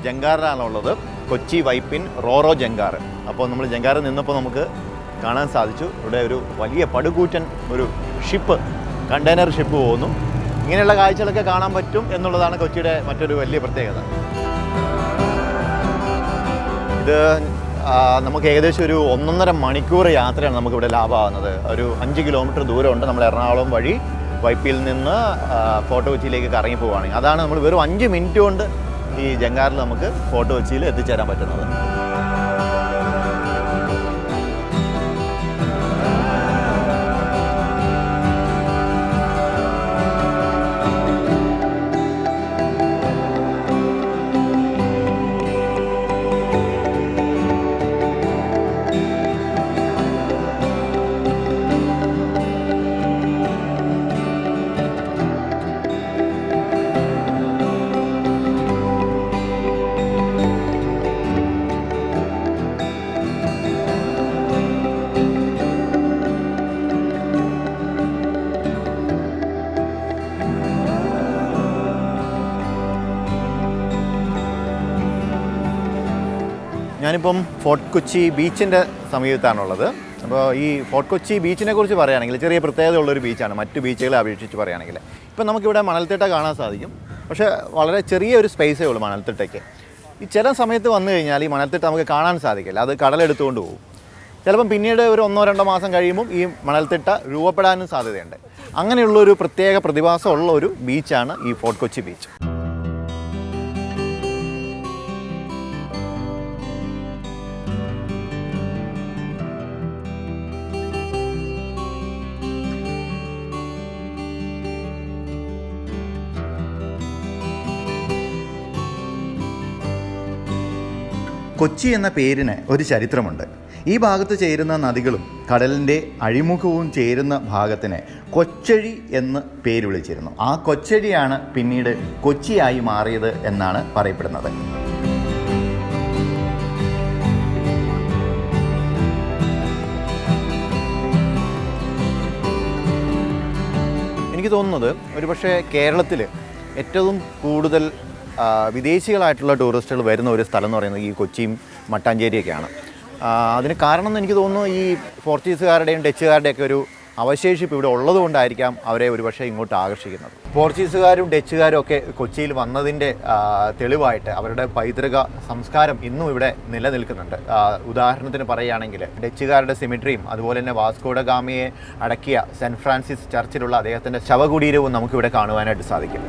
ജങ്കാറിലാണുള്ളത്. കൊച്ചി വൈപ്പിൻ റോറോ ജങ്കാർ. അപ്പോൾ നമ്മൾ ജങ്കാറിൽ നിന്നപ്പോൾ നമുക്ക് കാണാൻ സാധിച്ചു ഇവിടെ ഒരു വലിയ പടുകൂറ്റൻ ഒരു ഷിപ്പ്, കണ്ടെയ്നർ ഷിപ്പ് പോകുന്നു. ഇങ്ങനെയുള്ള കാഴ്ചകളൊക്കെ കാണാൻ പറ്റും എന്നുള്ളതാണ് കൊച്ചിയുടെ മറ്റൊരു വലിയ പ്രത്യേകത. ഇത് നമുക്ക് ഏകദേശം ഒരു 1.5 മണിക്കൂർ യാത്രയാണ് നമുക്കിവിടെ ലാഭമാകുന്നത്. ഒരു 5 കിലോമീറ്റർ ദൂരമുണ്ട്. നമ്മൾ എറണാകുളം വഴി വൈപ്പിൽ നിന്ന് ഫോർട്ട് കൊച്ചിയിലേക്ക് കറങ്ങി പോവുകയാണെങ്കിൽ അതാണ് നമ്മൾ വെറും 5 മിനിറ്റ് കൊണ്ട് ഈ ജങ്കാറിൽ നമുക്ക് ഫോർട്ട് കൊച്ചിയിൽ എത്തിച്ചേരാൻ പറ്റുന്നത്. ഞാനിപ്പം ഫോർട്ട് കൊച്ചി ബീച്ചിൻ്റെ സമീപത്താണുള്ളത്. അപ്പോൾ ഈ ഫോർട്ട് കൊച്ചി ബീച്ചിനെ കുറിച്ച് പറയുകയാണെങ്കിൽ ചെറിയ പ്രത്യേകതയുള്ളൊരു ബീച്ചാണ് മറ്റു ബീച്ചുകളെ അപേക്ഷിച്ച് പറയുകയാണെങ്കിൽ. ഇപ്പം നമുക്കിവിടെ മണൽത്തിട്ട കാണാൻ സാധിക്കും. പക്ഷേ വളരെ ചെറിയൊരു സ്പേസേ ഉള്ളൂ മണൽത്തിട്ടയ്ക്ക്. ഈ ചില സമയത്ത് വന്നു കഴിഞ്ഞാൽ ഈ മണൽത്തിട്ട നമുക്ക് കാണാൻ സാധിക്കില്ല, അത് കടലെടുത്തുകൊണ്ട് പോകും. ചിലപ്പം പിന്നീട് ഒരു 1-2 മാസം കഴിയുമ്പം ഈ മണൽത്തിട്ട രൂപപ്പെടാനും സാധ്യതയുണ്ട്. അങ്ങനെയുള്ളൊരു പ്രത്യേക പ്രതിഭാസമുള്ള ഒരു ബീച്ചാണ് ഈ ഫോർട്ട് കൊച്ചി ബീച്ച്. കൊച്ചി എന്ന പേരിന് ഒരു ചരിത്രമുണ്ട്. ഈ ഭാഗത്ത് ചേരുന്ന നദികളും കടലിൻ്റെ അഴിമുഖവും ചേരുന്ന ഭാഗത്തിന് കൊച്ചഴി എന്ന് പേര് വിളിച്ചിരുന്നു. ആ കൊച്ചഴിയാണ് പിന്നീട് കൊച്ചിയായി മാറിയത് എന്നാണ് പറയപ്പെടുന്നത്. എനിക്ക് തോന്നുന്നത് ഒരുപക്ഷെ കേരളത്തിൽ ഏറ്റവും കൂടുതൽ വിദേശികളായിട്ടുള്ള ടൂറിസ്റ്റുകൾ വരുന്ന ഒരു സ്ഥലം എന്ന് പറയുന്നത് ഈ കൊച്ചിയും മട്ടാഞ്ചേരിയൊക്കെയാണ്. അതിന് കാരണം എന്ന് എനിക്ക് തോന്നുന്നു ഈ പോർച്ചുഗീസുകാരുടെയും ഡച്ചുകാരുടെയൊക്കെ ഒരു അവശേഷിപ്പ് ഇവിടെ ഉള്ളതുകൊണ്ടായിരിക്കാം അവരെ ഒരുപക്ഷെ ഇങ്ങോട്ട് ആകർഷിക്കുന്നത്. പോർച്ചുഗീസുകാരും ഡച്ചുകാരും ഒക്കെ കൊച്ചിയിൽ വന്നതിൻ്റെ തെളിവായിട്ട് അവരുടെ പൈതൃക സംസ്കാരം ഇന്നും ഇവിടെ നിലനിൽക്കുന്നുണ്ട്. ഉദാഹരണത്തിന് പറയുകയാണെങ്കിൽ ഡച്ചുകാരുടെ സിമിട്രിയും അതുപോലെ തന്നെ വാസ്കോ ഡ ഗാമയെ അടക്കിയ സെൻറ്റ് ഫ്രാൻസിസ് ചർച്ചിലുള്ള അദ്ദേഹത്തിൻ്റെ ശവകുടീരവും നമുക്കിവിടെ കാണുവാനായിട്ട് സാധിക്കും.